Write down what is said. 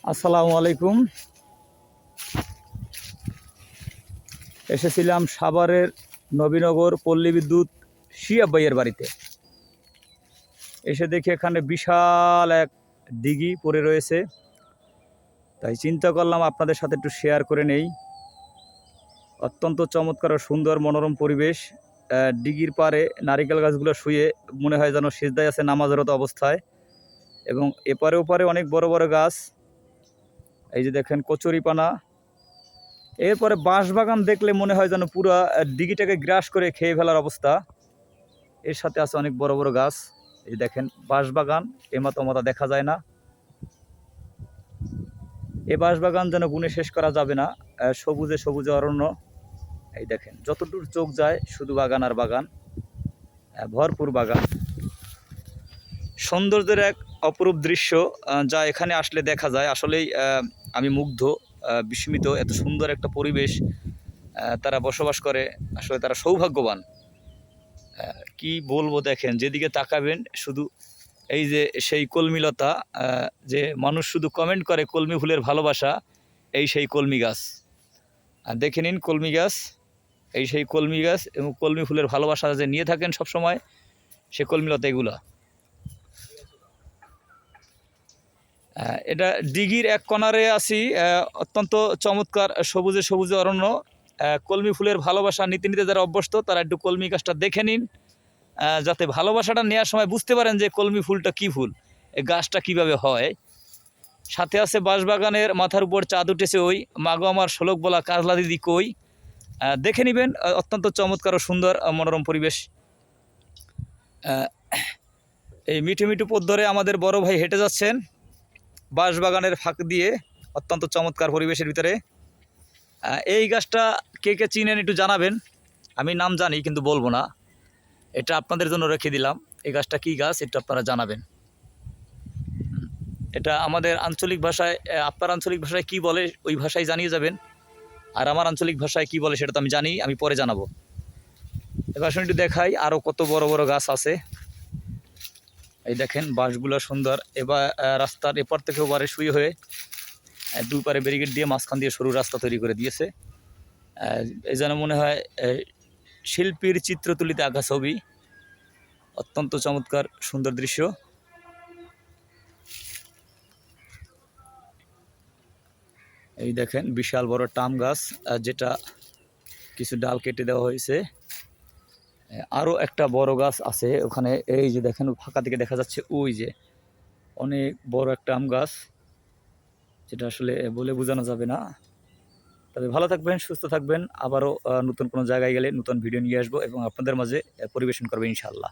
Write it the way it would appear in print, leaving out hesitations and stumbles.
আসসালামু আলাইকুম। এসেছিলাম সাভারের নবীনগর পল্লী বিদ্যুৎ শিয়াব ভাইয়ের বাড়িতে। এসে দেখি এখানে বিশাল এক দিঘি পড়ে রয়েছে, তাই চিন্তা করলাম আপনাদের সাথে একটু শেয়ার করে নেই। অত্যন্ত চমৎকার ও সুন্দর মনোরম পরিবেশ। দিঘির পাড়ে নারিকেল গাছগুলো শুয়ে মনে হয় যেন সিজদায় আছে নামাজরত অবস্থায়, এবং এপারে ওপারে অনেক বড় বড় গাছ। এই যে দেখেন কচুরিপানা। এরপরে বাঁশবাগান দেখলে মনে হয় যেন পুরো দিঘিটাকে গ্রাস করে খেয়ে ফেলার অবস্থা। এর সাথে আছে অনেক বড় বড় গাছ। এই দেখেন বাঁশবাগান, এমাতমতা দেখা যায় না। এ বাঁশবাগান যেন গুণে শেষ করা যাবে না। সবুজে সবুজে অরণ্য। এই দেখেন যতদূর চোখ যায় শুধু বাগান আর বাগান, ভরপুর বাগান। সৌন্দর্যের এক অপরূপ দৃশ্য যা এখানে আসলে দেখা যায়। আসলেই আমি মুগ্ধ, বিস্মিত। এত সুন্দর একটা পরিবেশ তারা বসবাস করে, আসলে তারা সৌভাগ্যবান। কি বলবো, দেখেন যেদিকে তাকাবেন শুধু এই যে সেই কলমিলতা, যে মানুষ শুধু কমেন্ট করে কলমি ফুলের ভালোবাসা, এই সেই কলমি গাছ। আর দেখে নিন কলমি গাছ, এই সেই কলমি গাছ, এবং কলমি ফুলের ভালোবাসা যে নিয়ে থাকেন সব সময়, সে কলমিলতা এগুলা। এটা দিঘির এক কর্নারে আছি। অত্যন্ত চমৎকার সবুজে সবুজে অরণ্য। কলমি ফুলের ভালোবাসা নিতে নিতে যারা অভ্যস্ত তারা একটু কলমি গাছটা দেখে নিন, যাতে ভালোবাসাটা নেওয়ার সময় বুঝতে পারেন যে কলমি ফুলটা কী ফুল, এই গাছটা কিভাবে হয়। সাথে আছে বাঁশবাগানের মাথার উপর চাঁদ উঠেছে ওই, মাগো আমার শোলক বলা কাজলা দিদি কই। দেখে নেবেন, অত্যন্ত চমৎকার ও সুন্দর মনোরম পরিবেশ। এই মিঠু মিঠু পথ ধরে আমাদের বড় ভাই হেঁটে যাচ্ছেন বাঁশবাগানের ফাঁক দিয়ে, অত্যন্ত চমৎকার পরিবেশের ভিতরে। এই গাছটা কে কে চিনেন একটু জানাবেন। আমি নাম জানি কিন্তু বলবো না, এটা আপনাদের জন্য রেখে দিলাম। এই গাছটা কী গাছ এটা আপনারা জানাবেন। এটা আমাদের আঞ্চলিক ভাষায়, আপনার আঞ্চলিক ভাষায় কি বলে ওই ভাষায় জানিয়ে যাবেন। আর আমার আঞ্চলিক ভাষায় কি বলে সেটা তো আমি জানি, আমি পরে জানাবো। এবার শুনে একটু দেখাই আরও কত বড় বড় গাছ আছে। এই দেখেন বাঁশগুলো সুন্দর। এবার রাস্তার এপার থেকে ওপারে শুয়ে হয়ে দুই পারে ব্যারিকেড দিয়ে মাঝখান দিয়ে সরু রাস্তা তৈরি করে দিয়েছে। এই যেন মনে হয় শিল্পীর চিত্রতুলিতে আঁকা ছবি। অত্যন্ত চমৎকার সুন্দর দৃশ্য। এই দেখেন বিশাল বড় টাম গাছ, যেটা কিছু ডাল কেটে দেওয়া হয়েছে। আরও একটা বড় গাছ আছে ওখানে, এই যে দেখেন ফাঁকা থেকে দেখা যাচ্ছে ওই যে অনেক বড় একটা আম গাছ, যেটা আসলে বলে বোঝানো যাবে না। তবে ভালো থাকবেন, সুস্থ থাকবেন। আবারও নতুন কোনো জায়গায় গেলে নতুন ভিডিও নিয়ে আসবো এবং আপনাদের মাঝে পরিবেশন করবো ইনশাআল্লাহ।